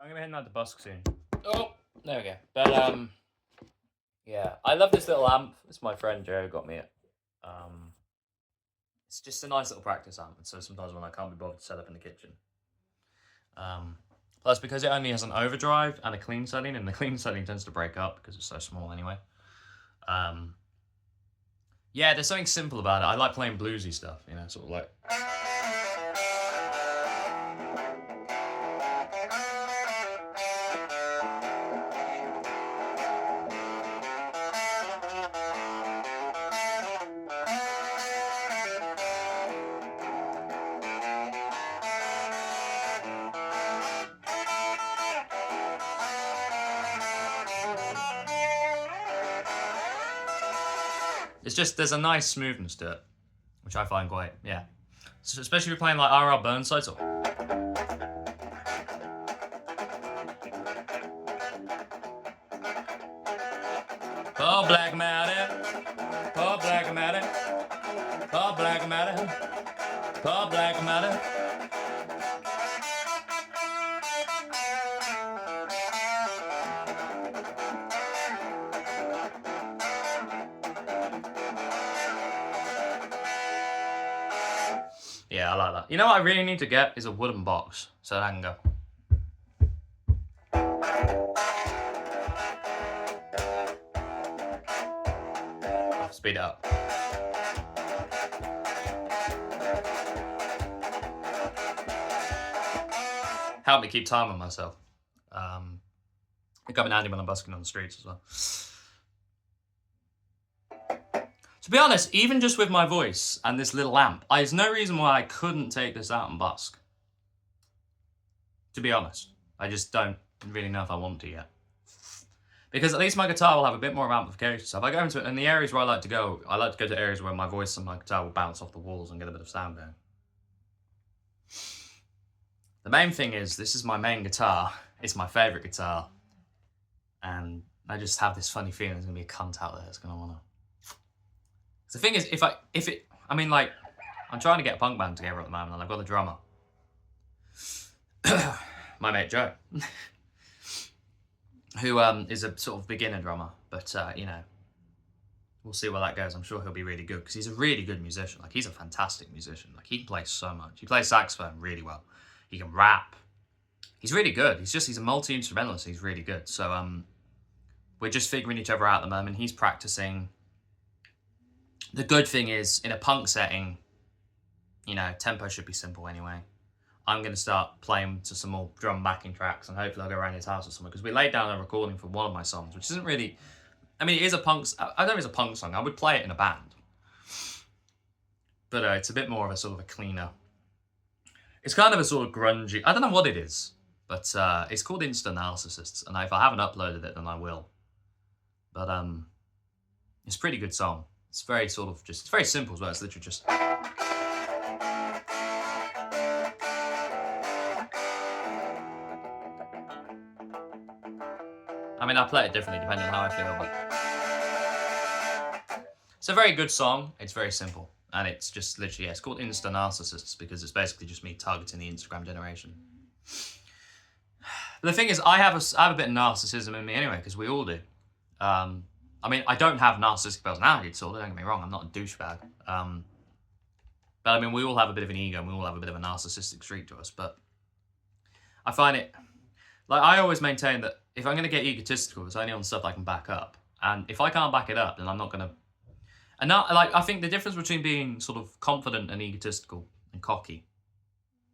I'm gonna head down to busk soon. Oh, there we go. But yeah, I love this little amp. It's my friend Joe got me it. It's just a nice little practice amp, so sometimes when I can't be bothered to set up in the kitchen. Plus, because it only has an overdrive and a clean setting, and the clean setting tends to break up because it's so small anyway. Yeah, there's something simple about it. I like playing bluesy stuff, you know, sort of like. It's just, there's a nice smoothness to it, which I find quite, yeah. So especially if you're playing like R.L. Burnside, so. Oh, Black Matter. Oh, Black Matter. Oh, Black Matter. Oh, Black Matter. Yeah, I like that. You know what I really need to get is a wooden box so that I can go. I'll speed it up. Help me keep time on myself. It got me handy when I'm busking on the streets as well. To be honest, even just with my voice and this little amp, there's no reason why I couldn't take this out and busk. To be honest, I just don't really know if I want to yet. Because at least my guitar will have a bit more amplification. So if I go into it, in the areas where I like to go to areas where my voice and my guitar will bounce off the walls and get a bit of sound going. The main thing is, this is my main guitar. It's my favourite guitar. And I just have this funny feeling there's going to be a cunt out there that's going to want to... The thing is, I'm trying to get a punk band together at the moment, and I've got a drummer. My mate Joe. Who is a sort of beginner drummer, but you know, we'll see where that goes. I'm sure he'll be really good, because he's a really good musician. Like, he's a fantastic musician. Like, he can play so much. He plays saxophone really well. He can rap. He's really good. He's a multi-instrumentalist. He's really good. So we're just figuring each other out at the moment. He's practicing. The good thing is, in a punk setting, you know, tempo should be simple anyway. I'm going to start playing to some more drum backing tracks, and hopefully I'll go around his house or something, because we laid down a recording for one of my songs, which isn't really... I mean, it is a punk... I don't know if it's a punk song. I would play it in a band. But it's a bit more of a sort of a cleaner... It's kind of a sort of grungy... I don't know what it is, but it's called Insta Narcissists, and if I haven't uploaded it, then I will. But it's a pretty good song. It's very sort of just... It's very simple as well. It's literally just... I mean, I play it differently depending on how I feel, but... It's a very good song. It's very simple. And it's just literally, yeah, it's called Insta Narcissists, because it's basically just me targeting the Instagram generation. But the thing is, I have a bit of narcissism in me anyway, because we all do. I mean, I don't have narcissistic personality disorder, don't get me wrong, I'm not a douchebag. But I mean, we all have a bit of an ego, and we all have a bit of a narcissistic streak to us, but I find it... Like, I always maintain that if I'm going to get egotistical, it's only on stuff I can back up. And if I can't back it up, then I'm not going to... And now, like, I think the difference between being sort of confident and egotistical and cocky,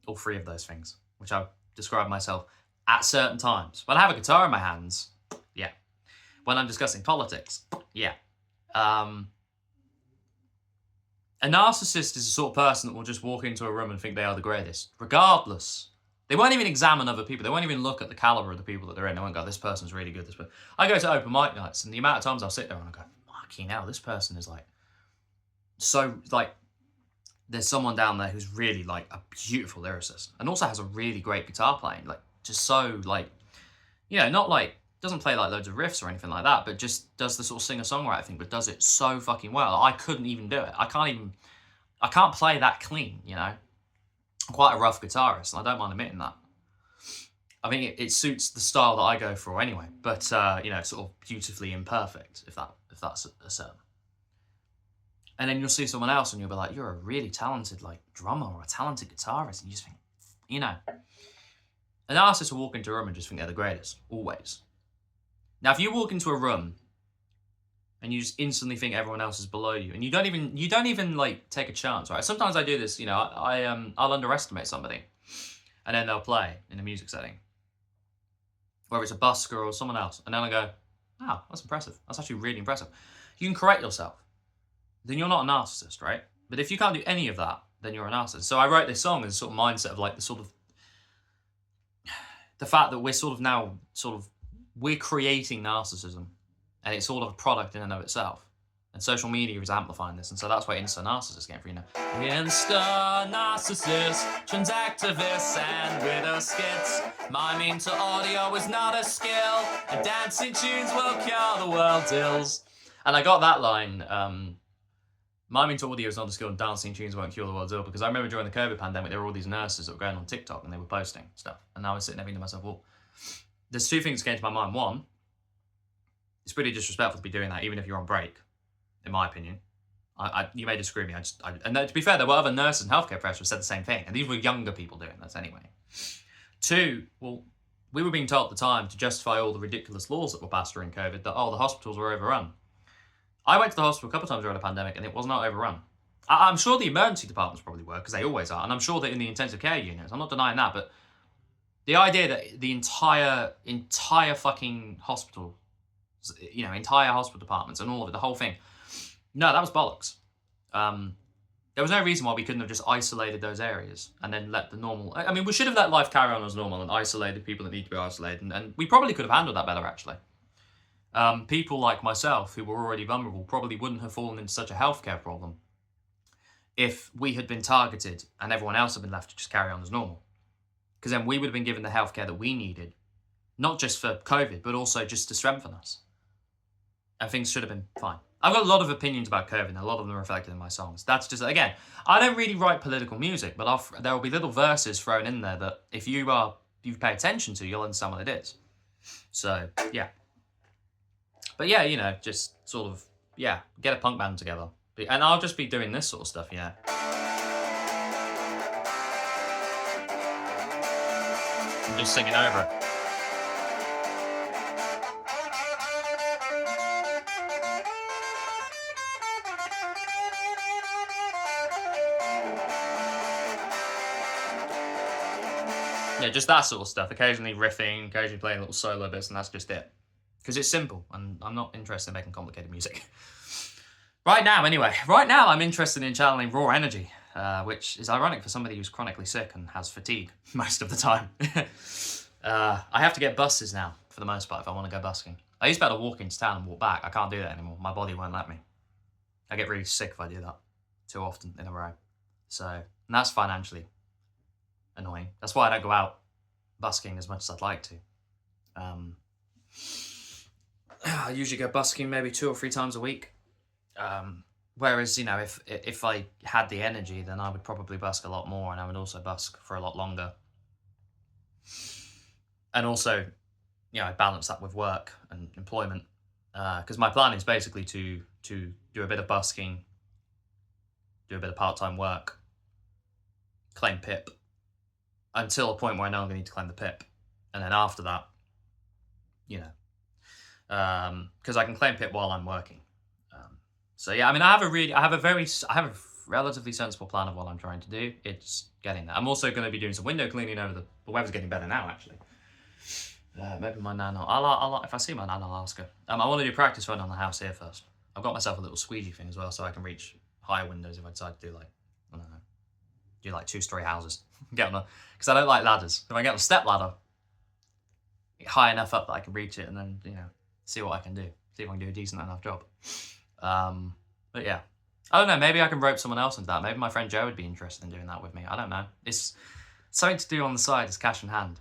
all three of those things, which I've described myself at certain times. When I have a guitar in my hands, yeah. When I'm discussing politics, yeah. A narcissist is the sort of person that will just walk into a room and think they are the greatest, regardless. They won't even examine other people. They won't even look at the caliber of the people that they're in. They won't go, this person's really good. I go to open mic nights, and the amount of times I'll sit there and I go, fucking hell, this person is like, so, like, there's someone down there who's really, like, a beautiful lyricist, and also has a really great guitar playing, like, just so, like, you know, not like, doesn't play like loads of riffs or anything like that, but just does the sort of singer-songwriter thing, but does it so fucking well. I couldn't even do it. I can't play that clean, you know. I'm quite a rough guitarist, and I don't mind admitting that. I mean, it suits the style that I go for anyway. But you know, sort of beautifully imperfect, if that's a certain. And then you'll see someone else, and you'll be like, "You're a really talented like drummer or a talented guitarist," and you just think, you know, an artist will walk into a room and just think they're the greatest, always. Now, if you walk into a room and you just instantly think everyone else is below you, and you don't even like take a chance, right? Sometimes I do this, you know, I'll underestimate somebody, and then they'll play in a music setting, whether it's a busker or someone else, and then I go, "Wow, that's impressive. That's actually really impressive." You can correct yourself. Then you're not a narcissist, right? But if you can't do any of that, then you're a narcissist. So I wrote this song as a sort of mindset of like the fact that we're creating narcissism, and it's sort of a product in and of itself. And social media is amplifying this, and so that's why Insta narcissists getting free now. Insta narcissists, trans activists, and widow skits. Miming to audio is not a skill, and dancing tunes will cure the world's ills. And I got that line. Miming to audio is not a skill, and dancing tunes won't cure the world's ill, because I remember during the COVID pandemic, there were all these nurses that were going on TikTok and they were posting stuff. And I was sitting there thinking to myself, well, there's two things that came to my mind. One, it's pretty disrespectful to be doing that, even if you're on break, in my opinion. You may disagree with me. And to be fair, there were other nurses and healthcare professionals who said the same thing. And these were younger people doing this anyway. Two, well, we were being told at the time to justify all the ridiculous laws that were passed during COVID that, the hospitals were overrun. I went to the hospital a couple of times during the pandemic and it was not overrun. I'm sure the emergency departments probably were, because they always are. And I'm sure that in the intensive care units, I'm not denying that, but the idea that the entire fucking hospital, you know, entire hospital departments and all of it, the whole thing, no, that was bollocks. There was no reason why we couldn't have just isolated those areas and then let the normal... I mean, we should have let life carry on as normal and isolated people that need to be isolated. And we probably could have handled that better, actually. People like myself, who were already vulnerable, probably wouldn't have fallen into such a healthcare problem if we had been targeted and everyone else had been left to just carry on as normal. Because then we would have been given the healthcare that we needed, not just for COVID, but also just to strengthen us. And things should have been fine. I've got a lot of opinions about COVID, and a lot of them are reflected in my songs. That's just, again, I don't really write political music, but there will be little verses thrown in there that if you pay attention to, you'll understand what it is. So, yeah. But yeah, you know, just sort of, yeah, get a punk band together. And I'll just be doing this sort of stuff, yeah. I'm just singing over it. Yeah, just that sort of stuff. Occasionally riffing, occasionally playing little solo bits, and that's just it. Because it's simple, and I'm not interested in making complicated music. Right now, I'm interested in channeling raw energy, which is ironic for somebody who's chronically sick and has fatigue most of the time. I have to get buses now, for the most part, if I want to go busking. I used to be able to walk into town and walk back. I can't do that anymore. My body won't let me. I get really sick if I do that too often in a row. So, and that's financially annoying. That's why I don't go out busking as much as I'd like to. I usually go busking maybe 2 or 3 times a week. Whereas, you know, if I had the energy, then I would probably busk a lot more, and I would also busk for a lot longer. And also, you know, I balance that with work and employment. Because my plan is basically to do a bit of busking, do a bit of part-time work, claim PIP, until a point where I know I'm going to need to claim the PIP. And then after that, you know, because I can claim PIP while I'm working. So yeah, I mean, I have a relatively sensible plan of what I'm trying to do. It's getting there. I'm also going to be doing some window cleaning over the weather's getting better now, actually. Maybe my nan, if I see my nan, I'll ask her. I want to do practice run on the house here first. I've got myself a little squeegee thing as well, so I can reach higher windows if I decide to do do 2-story houses. Get on because I don't like ladders. If I get on a step ladder, high enough up that I can reach it, and then, you know, see what I can do. See if I can do a decent enough job. But yeah, I don't know. Maybe I can rope someone else into that. Maybe my friend Joe would be interested in doing that with me. I don't know. It's something to do on the side. It's cash in hand.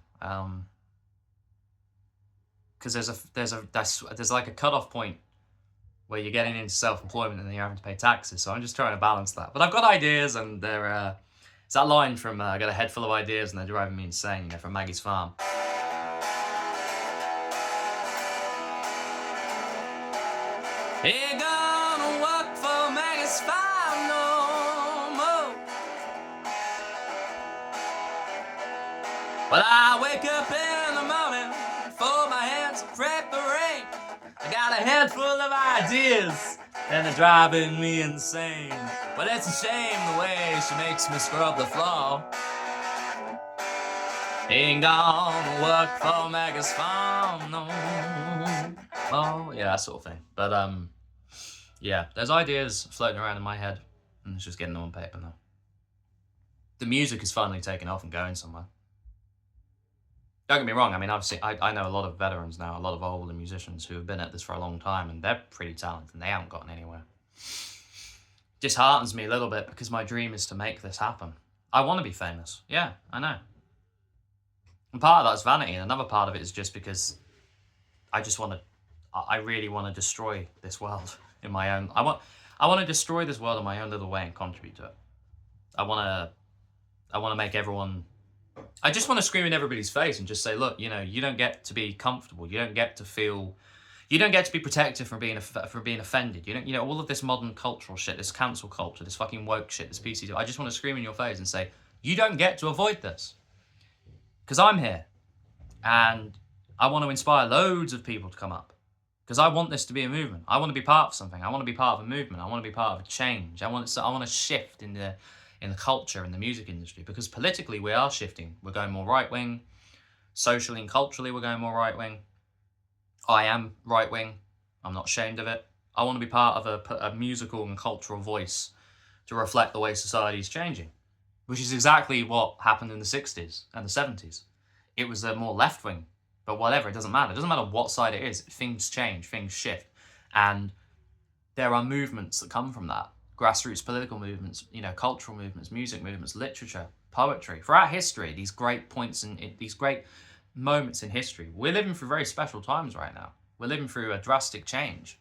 Because there's like a cutoff point where you're getting into self-employment and then you're having to pay taxes. So I'm just trying to balance that. But I've got ideas, and it's that line from I got a head full of ideas and they're driving me insane, you know, from Maggie's Farm. Ain't gonna work for Maggie's farm no more. Well, I wake up in the morning, fold my hands, pray for rain. I got a head full of ideas, and they're driving me insane. But it's a shame the way she makes me scrub the floor. Ain't gonna work for Maggie's farm no more. Yeah, that sort of thing. But yeah, there's ideas floating around in my head, and it's just getting them on paper now. The music is finally taking off and going somewhere. Don't get me wrong, I mean, I know a lot of veterans now, a lot of older musicians who have been at this for a long time, and they're pretty talented, and they haven't gotten anywhere. Disheartens me a little bit, because my dream is to make this happen. I want to be famous. Yeah, I know. And part of that's vanity, and another part of it is just because I really want to destroy this world in my own. I want to destroy this world in my own little way and contribute to it. I want to make everyone. I just want to scream in everybody's face and just say, look, you know, you don't get to be comfortable. You don't get to feel. You don't get to be protected from being offended. You know, all of this modern cultural shit, this cancel culture, this fucking woke shit, this PC. I just want to scream in your face and say, you don't get to avoid this. Because I'm here, and I want to inspire loads of people to come up. Because I want this to be a movement. I want to be part of something. I want to be part of a movement. I want to be part of a change. I want to shift in the culture, in the music industry. Because politically, we are shifting. We're going more right wing. Socially and culturally, we're going more right wing. I am right wing. I'm not ashamed of it. I want to be part of a musical and cultural voice to reflect the way society is changing. Which is exactly what happened in the 60s and the 70s. It was a more left-wing, but whatever, it doesn't matter. It doesn't matter what side it is. Things change, things shift. And there are movements that come from that. Grassroots political movements, you know, cultural movements, music movements, literature, poetry. Throughout history, these great points and these great moments in history. We're living through very special times right now. We're living through a drastic change.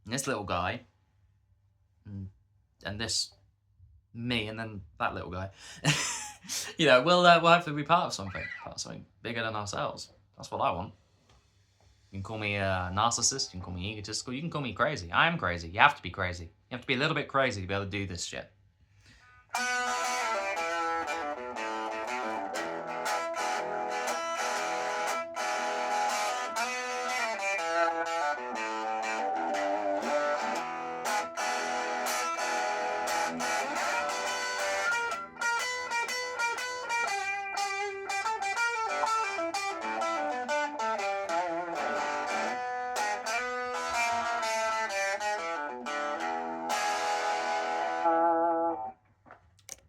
And this little guy, and this me, and then that little guy, you know, we'll hopefully be part of something bigger than ourselves. That's what I want. You can call me a narcissist, you can call me egotistical, you can call me crazy. I am crazy. You have to be crazy. You have to be a little bit crazy to be able to do this shit.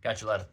Catch you later.